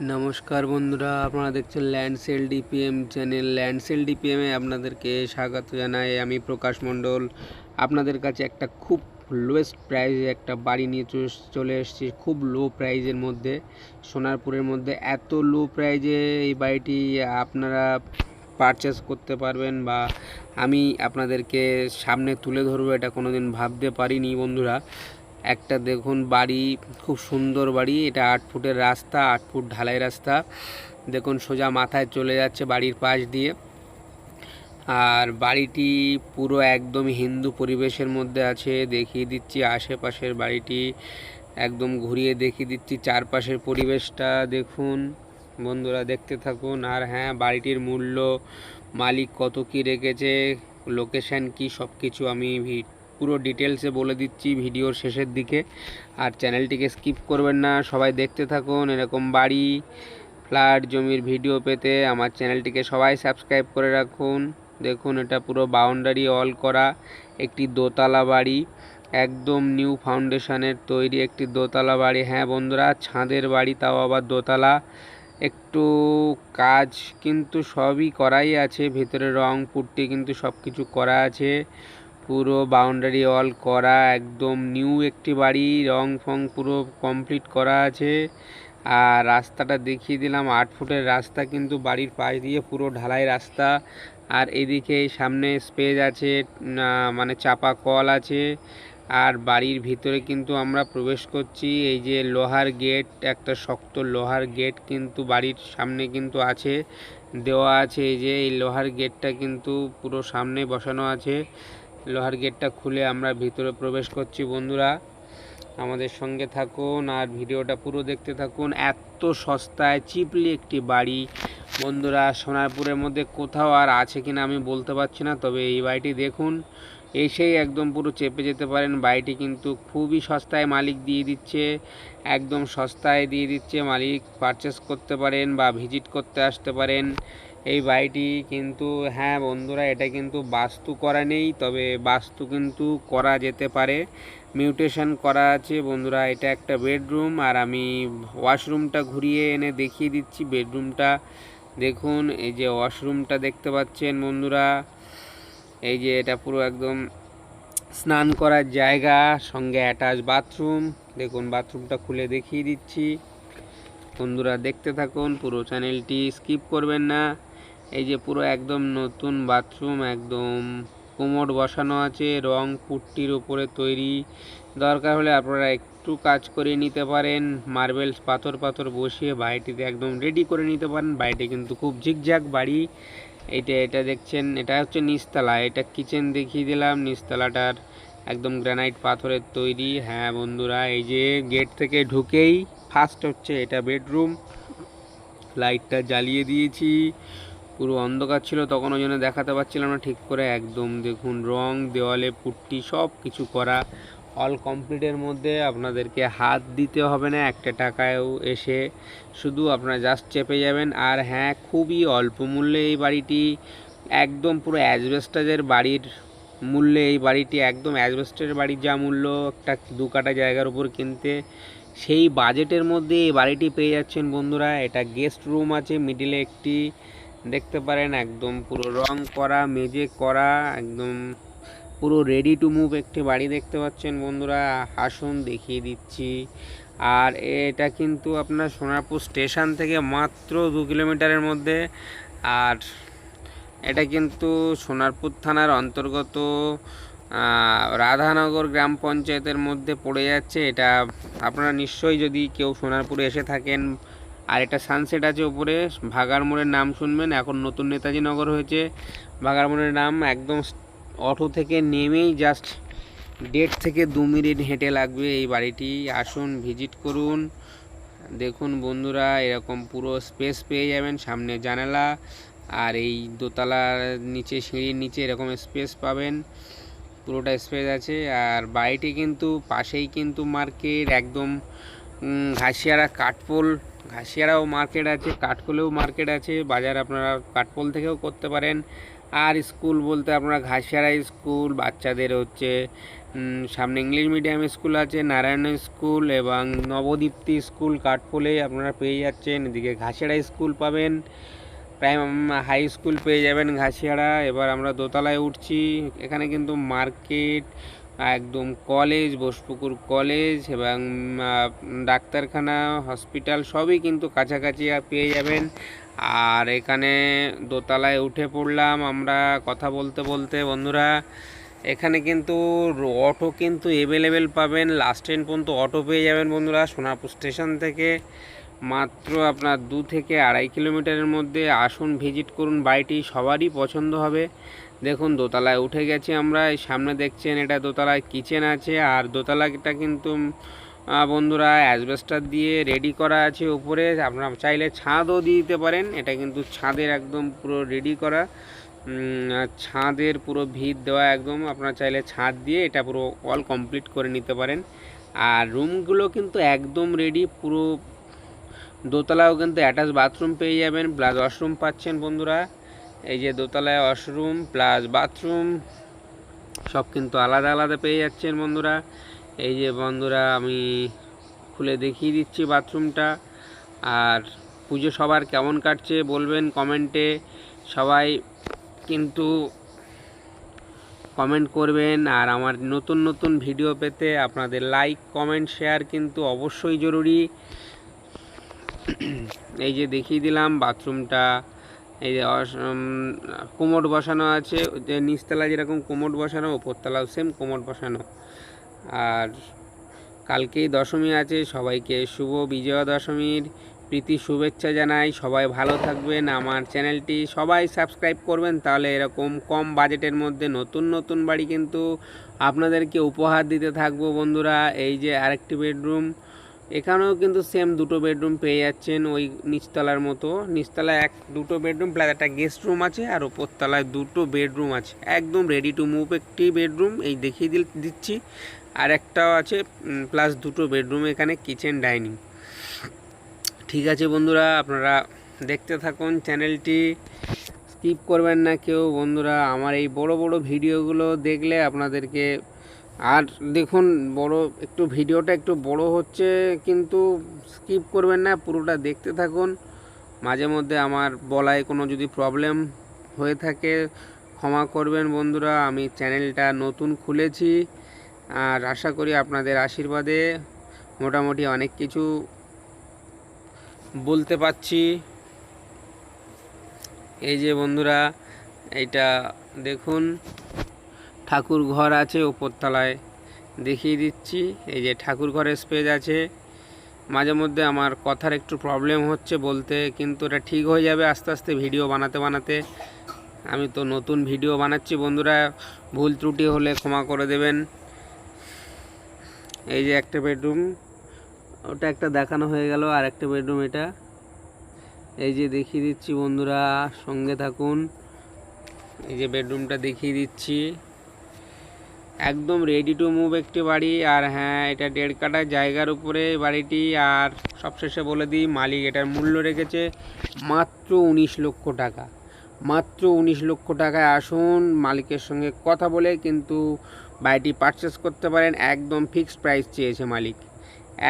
নমস্কার বন্ধুরা, আপনারা দেখছেন ল্যান্ডসেল ডিপিএম চ্যানেল। ল্যান্ডসেল ডিপিএমে আপনাদেরকে স্বাগত জানাই। আমি প্রকাশ মণ্ডল আপনাদের কাছে একটা খুব লোয়েস্ট প্রাইসে একটা বাড়ি নিয়ে চলে এসেছি। খুব লো প্রাইজের মধ্যে, সোনারপুরের মধ্যে এত লো প্রাইজে এই বাড়িটি আপনারা পারচেস করতে পারবেন বা আমি আপনাদেরকে সামনে তুলে ধরবো, এটা কোনো দিন ভাবতে পারিনি বন্ধুরা। একটা দেখুন বাড়ি, খুব সুন্দর বাড়ি। এটা 8 ফুটের রাস্তা, 8 ফুট ঢালাই রাস্তা। দেখুন সোজা মাথায় চলে যাচ্ছে বাড়ির পাশ দিয়ে। আর বাড়িটি পুরো একদম হিন্দু পরিবেশের মধ্যে আছে। দেখিয়ে দিচ্ছি আশেপাশের বাড়িটি, একদম ঘুরিয়ে দেখিয়ে দিচ্ছি চারপাশের পরিবেশটা। দেখুন বন্ধুরা, দেখতে থাকুন। আর হ্যাঁ, বাড়িটির মূল্য, মালিক কত কি রেখেছে, লোকেশান কি, সব কিছু আমি পুরো ডিটেলসে বলে দিচ্ছি ভিডিওর শেষের দিকে। আর চ্যানেলটিকে স্কিপ করবেন না, সবাই দেখতে থাকুন। এরকম বাড়ি, ফ্ল্যাট, জমির ভিডিও পেতে আমার চ্যানেলটিকে সবাই সাবস্ক্রাইব করে রাখুন। দেখুন এটা পুরো বাউন্ডারি অল করা একটি দোতলা বাড়ি, একদম নিউ ফাউন্ডেশনের তৈরি একটি দোতলা বাড়ি। হ্যাঁ বন্ধুরা, ছাদের বাড়ি, তাও আবার দোতলা। একটু কাজ কিন্তু সবই করাই আছে, ভেতরে রং পুট্টি কিন্তু সব কিছু করা আছে। পুরো বাউন্ডারি অল করা, একদম নিউ একটি বাড়ি, রং ফং পুরো কমপ্লিট করা আছে। আর রাস্তাটা দেখিয়ে দিলাম, 8 ফুটের রাস্তা, কিন্তু বাড়ির পাশ দিয়ে পুরো ঢালাই রাস্তা। আর এদিকে সামনে স্পেস আছে, মানে চাপা কল আছে। আর বাড়ির ভিতরে কিন্তু আমরা প্রবেশ করছি, এই যে লোহার গেট, একটা শক্ত লোহার গেট কিন্তু বাড়ির সামনে কিন্তু আছে, দেওয়া আছে। এই যে এই লোহার গেটটা কিন্তু পুরো সামনে বসানো আছে। লোহার গেটটা খুলে আমরা ভিতরে প্রবেশ করছি। বন্ধুরা আমাদের সঙ্গে থাকুন আর ভিডিওটা পুরো দেখতে থাকুন। এত সস্তায় চিপলি একটি বাড়ি বন্ধুরা, সোনারপুরের মধ্যে কোথাও আর আছে কিনা আমি বলতে পারছি না, তবে এই বাড়িটি দেখুন, এসেই একদম পুরো চেপে যেতে পারেন। বাড়িটি কিন্তু খুবই সস্তায় মালিক দিয়ে দিচ্ছে, একদম সস্তায় দিয়ে দিচ্ছে। মালিক পারচেস করতে পারেন বা ভিজিট করতে আসতে পারেন এই বাড়িটি। কিন্তু হ্যাঁ বন্ধুরা, এটা কিন্তু বাস্তু করা নেই, তবে বাস্তু কিন্তু করা যেতে পারে, মিউটেশন করা আছে বন্ধুরা। এটা একটা বেডরুম, আর আমি ওয়াশরুমটা ঘুরিয়ে এনে দেখিয়ে দিচ্ছি। বেডরুমটা দেখুন, এই যে ওয়াশরুমটা দেখতে পাচ্ছেন বন্ধুরা, এই যে এটা পুরো একদম স্নান করার জায়গা, সঙ্গে অ্যাটাচ বাথরুম। দেখুন বাথরুমটা খুলে দেখিয়ে দিচ্ছি বন্ধুরা, দেখতে থাকুন, পুরো চ্যানেলটি স্কিপ করবেন না। এই যে পুরো একদম নতুন বাথরুম, একদম কোমোড বসানো আছে, রং পুট্টির উপরে তৈরি। দরকার হলে আপনারা একটু কাজ করে নিতে পারেন, মার্বেলস পাথর বসিয়ে বাড়িটিতে একদম রেডি করে নিতে পারেন। বাড়িটি কিন্তু খুব ঝিকঝাক বাড়ি। এটা দেখছেন, এটা হচ্ছে নিচতলা। এটা কিচেন দেখিয়ে দিলাম, নিচতলাটার একদম গ্রানাইট পাথরের তৈরি। হ্যাঁ বন্ধুরা, এই যে গেট থেকে ঢুকেই ফার্স্ট হচ্ছে এটা বেডরুম। লাইটটা জ্বালিয়ে দিয়েছি, পুরো অন্ধকার ছিল তখন, ওই জন্য দেখাতে পারছিলাম না ঠিক করে। একদম দেখুন রং, দেওয়ালে পুট্টি সব কিছু করা, অল কমপ্লিটের মধ্যে। আপনাদেরকে হাত দিতে হবে না একটা টাকায়ও, এসে শুধু আপনারা জাস্ট চেপে যাবেন। আর হ্যাঁ, খুবই অল্প মূল্যে এই বাড়িটি, একদম পুরো অ্যাসবেস্টসের বাড়ির মূল্যে এই বাড়িটি, একদম অ্যাসবেস্টের বাড়ির যা মূল্য একটা 2 কাঠা জায়গার উপর কিনতে, সেই বাজেটের মধ্যে এই বাড়িটি পেয়ে যাচ্ছেন বন্ধুরা। এটা গেস্ট রুম আছে মিডিলে একটি, দেখতে পারেন একদম পুরো রং করা, মেঝে করা, একদম পুরো রেডি টু মুভ একটি বাড়ি দেখতে পাচ্ছেন বন্ধুরা। আসুন দেখিয়ে দিচ্ছি। আর এটা কিন্তু আপনার সোনারপুর স্টেশন থেকে মাত্র 2 কিলোমিটারের মধ্যে। আর এটা কিন্তু সোনারপুর থানার অন্তর্গত রাধানগর গ্রাম পঞ্চায়েতের মধ্যে পড়ে যাচ্ছে। এটা আপনারা নিশ্চয়ই, যদি কেউ সোনারপুরে এসে থাকেন, আর এটা সানসেট আছে উপরে, ভাগার মোড়ের নাম শুনবেন, এখন নতুন নেতাজি নগর হয়েছে, ভাগার মোড়ের নাম। একদম অটো থেকে নেমেই জাস্ট 1.5 থেকে 2 মিনিট হেঁটে লাগবে এই বাড়িটি। আসুন ভিজিট করুন। দেখুন বন্ধুরা, এরকম পুরো স্পেস পেয়ে যাবেন, সামনে জানালা, আর এই দোতলার নিচে, সিঁড়ির নিচে এরকম স্পেস পাবেন, পুরোটা স্পেস আছে। আর বাড়িটি কিন্তু পাশেই কিন্তু মার্কেট, একদম ঘাসিয়ারা কাঠপোল, ঘাসিয়ারাও মার্কেট আছে, কাঠপোলেও মার্কেট আছে, বাজার আপনারা কাঠপোল থেকেও করতে পারেন। আর স্কুল বলতে আপনারা ঘাসিয়াড়া স্কুল, বাচ্চাদের হচ্ছে সামনে ইংলিশ মিডিয়াম স্কুল আছে, নারায়ণ স্কুল এবং নবদীপ্তি স্কুল কাঠপোলে আপনারা পেয়ে যাচ্ছেন। এদিকে ঘাসিয়াড়া স্কুল পাবেন, হাই স্কুল পেয়ে যাবেন ঘাসিয়াড়া। এবার আমরা দোতলায় উঠছি, এখানে কিন্তু মার্কেট, একদম কলেজ, বোসপুকুর কলেজ এবং ডাক্তারখানা, হসপিটাল সবই কিন্তু কাছাকাছি পেয়ে যাবেন। আর এখানে দোতলায় উঠে পড়লাম আমরা কথা বলতে বলতে বন্ধুরা। এখানে কিন্তু অটো কিন্তু অ্যাভেলেবেল পাবেন, লাস্ট ট্রেন পর্যন্ত অটো পেয়ে যাবেন বন্ধুরা সোনারপুর স্টেশন থেকে। মাত্র আপনার 2 থেকে 2.5 কিলোমিটারের মধ্যে। আসুন, ভিজিট করুন, বাড়িটি সবারই পছন্দ হবে। দেখুন দোতলায় উঠে গেছি আমরা, এই সামনে দেখছেন এটা দোতলায় কিচেন আছে। আর দোতলাটা কিন্তু বন্ধুরা অ্যাসবেস্টার দিয়ে রেডি করা আছে উপরে, আপনারা চাইলে ছাদও দিয়ে দিতে পারেন। এটা কিন্তু ছাদের একদম পুরো রেডি করা, ছাদের পুরো ভিত দেওয়া একদম, আপনারা চাইলে ছাদ দিয়ে এটা পুরো অল কমপ্লিট করে নিতে পারেন। আর রুমগুলো কিন্তু একদম রেডি পুরো। দোতলাও কিন্তু অ্যাটাচ বাথরুম পেয়ে যাবেন, প্লাস ওয়াশরুম পাচ্ছেন বন্ধুরা। এই যে দোতলায় ওয়াশরুম প্লাস বাথরুম সব কিন্তু আলাদা আলাদা পেয়ে যাচ্ছেন বন্ধুরা। এই যে বন্ধুরা আমি খুলে দেখিয়ে দিচ্ছি বাথরুমটা। আর পুজো সবার কেমন কাটছে বলবেন কমেন্টে, সবাই কিন্তু কমেন্ট করবেন। আর আমার নতুন নতুন ভিডিও পেতে আপনাদের লাইক, কমেন্ট, শেয়ার কিন্তু অবশ্যই জরুরি। এই যে দেখিয়ে দিলাম বাথরুমটা। এই যে কোমোড বসানো আছে, যে নিচতলা যেরকম কোমোড বসানো, ওপরতলাও সেম কোমোড বসানো। আর কালকেই দশমী আছে, সবাইকে শুভ বিজয়া দশমীর প্রীতি শুভেচ্ছা জানাই। সবাই ভালো থাকবেন, আমার চ্যানেলটি সবাই সাবস্ক্রাইব করবেন, তাহলে এরকম কম বাজেটের মধ্যে নতুন নতুন বাড়ি কিন্তু আপনাদেরকে উপহার দিতে থাকবো বন্ধুরা। এই যে আরেকটি বেডরুম, এখানেও কিন্তু সেম 2টো বেডরুম পেয়ে যাচ্ছেন ওই নিচতলার মতো। নিচতলায় 2টো বেডরুম প্লাস একটা গেস্ট রুম আছে, আর ওপরতলায় 2টো বেডরুম আছে, একদম রেডি টু মুভ একটি বেডরুম এই দেখিয়ে দিচ্ছি। আর একটাও আছে প্লাস 2টো বেডরুম, এখানে কিচেন ডাইনিং। ঠিক আছে বন্ধুরা, আপনারা দেখতে থাকুন চ্যানেলটি, স্কিপ করবেন না কেউ বন্ধুরা। আমার এই বড় বড় ভিডিওগুলো দেখলে আপনাদেরকে, আর দেখুন একটু ভিডিওটা একটু বড় হচ্ছে, কিন্তু স্কিপ করবেন না, পুরোটা দেখতে থাকুন। মাঝে মধ্যে আমার বলায় কোনো যদি প্রবলেম হয়ে থাকে ক্ষমা করবেন বন্ধুরা। আমি চ্যানেলটা নতুন খুলেছি, আর আশা করি আপনাদের আশীর্বাদে মোটামুটি অনেক কিছু বলতে পারছি। এই যে বন্ধুরা এইটা দেখুন, ঠাকুর ঘর আছে ওপরতলায়, দেখিয়ে দিচ্ছি। এই যে ঠাকুর ঘরের স্পেস আছে। মাঝে মধ্যে আমার কথার একটু প্রবলেম হচ্ছে বলতে, কিন্তু এটা ঠিক হয়ে যাবে আস্তে আস্তে ভিডিও বানাতে বানাতে। আমি তো নতুন ভিডিও বানাচ্ছি বন্ধুরা, ভুল ত্রুটি হলে ক্ষমা করে দেবেন। এই যে একটা বেডরুম, ওটা একটা দেখানো হয়ে গেল, আর একটা বেডরুম এটা। এই যে দেখিয়ে দিচ্ছি বন্ধুরা, সঙ্গে থাকুন। এই যে বেডরুমটা দেখিয়ে দিচ্ছি, একদম রেডি টু মুভ একটি বাড়ি। আর হ্যাঁ, এটা 1.5 কাঠা জায়গার উপরে বাড়িটি। আর সবশেষে বলে দিই, মালিক এটার মূল্য রেখেছে মাত্র 19 লক্ষ টাকা। মাত্র 19 লক্ষ টাকায় আসুন, মালিকের সঙ্গে কথা বলে কিন্তু বাড়িটি পারচেস করতে পারেন। একদম ফিক্সড প্রাইস চেয়েছে মালিক,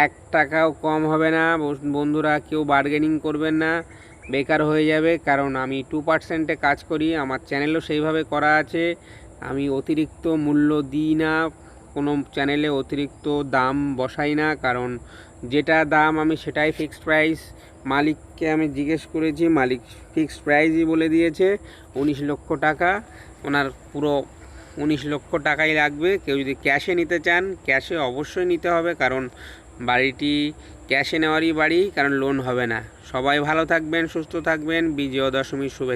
1 টাকাও কম হবে না বন্ধুরা। কেউ বার্গেনিং করবেন না, বেকার হয়ে যাবে। কারণ আমি 2%-এ কাজ করি, আমার চ্যানেলও সেইভাবে করা আছে। আমি অতিরিক্ত মূল্য দিই না, কোনো চ্যানেলে অতিরিক্ত দাম বসাই না, কারণ যেটা দাম আমি সেটাই ফিক্সড প্রাইস। মালিককে আমি জিজ্ঞেস করেছি, মালিক ফিক্সড প্রাইসই বলে দিয়েছে 19 লক্ষ টাকা। ওনার পুরো 19 লক্ষ টাকাই লাগবে। কেউ যদি ক্যাশে নিতে চান, ক্যাশে অবশ্যই নিতে হবে, কারণ বাড়িটি ক্যাশে নেওয়ারই বাড়ি, কারণ লোন হবে না। সবাই ভালো থাকবেন, সুস্থ থাকবেন, বিজয়া দশমীর শুভেচ্ছা।